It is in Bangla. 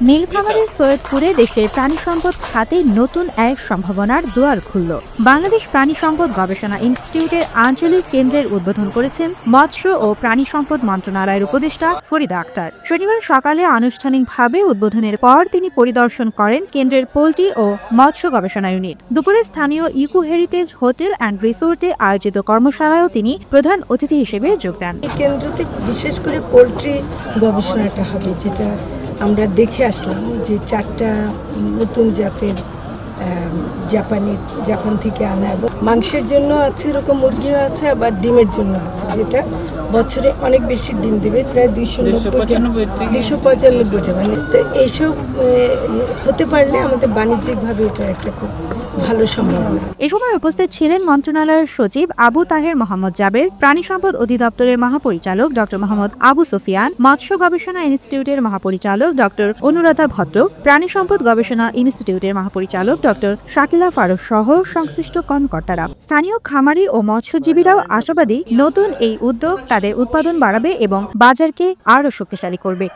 নীলফামারীর সৈয়দপুরে দেশের প্রাণী সম্পদ খাতে নতুন এক সম্ভাবনার দুয়ার খুলল। বাংলাদেশ প্রাণী সম্পদ গবেষণা ইনস্টিটিউটের আঞ্চলিক কেন্দ্রের উদ্বোধন করেছেন মৎস্য ও প্রাণী সম্পদ মন্ত্রণালয়ের উপদেষ্টা ফরিদা আক্তার। শনিবার সকালে আনুষ্ঠানিকভাবে উদ্বোধনের পর তিনি পরিদর্শন করেন কেন্দ্রের পোল্ট্রি ও মৎস্য গবেষণা ইউনিট। দুপুরে স্থানীয় ইকো হেরিটেজ হোটেল অ্যান্ড রিসোর্টে আয়োজিত কর্মশালায়ও তিনি প্রধান অতিথি হিসেবে যোগ দেন। কেন্দ্রতে বিশেষ করে পোল্ট্রি গবেষণাটা হবে, যেটা আমরা দেখে আসলাম যে 4টা নতুন জাতের জাপান থেকে আনা, এবং মাংসের জন্য আছে, এরকম মুরগিও আছে, আবার ডিমের জন্য আছে, যেটা বছরে অনেক বেশি ডিম দেবে, প্রায় 295টা। মানে তো এইসব হতে পারলে আমাদের বাণিজ্যিকভাবে এটা একটা খুব ভালো সম্ভাবনা। এ সময় উপস্থিত ছিলেন মন্ত্রণালয়ের সচিব আবু তাহের মোহাম্মদ জাবের, প্রাণী সম্পদ অধিদপ্তরের মহাপরিচালক ডক্টর মোহাম্মদ আবু সুফিয়ান, মৎস্য গবেষণা ইনস্টিটিউটের মহাপরিচালক ডক্টর অনুরাধা ভট্ট, প্রাণী সম্পদ গবেষণা ইনস্টিটিউটের মহাপরিচালক ডক্টর শাকিলা ফারুক সহ সংশ্লিষ্ট কর্মকর্তারা। স্থানীয় খামারি ও মৎস্যজীবীরাও আশাবাদী নতুন এই উদ্যোগ তাদের উৎপাদন বাড়াবে এবং বাজারকে আরও শক্তিশালী করবে।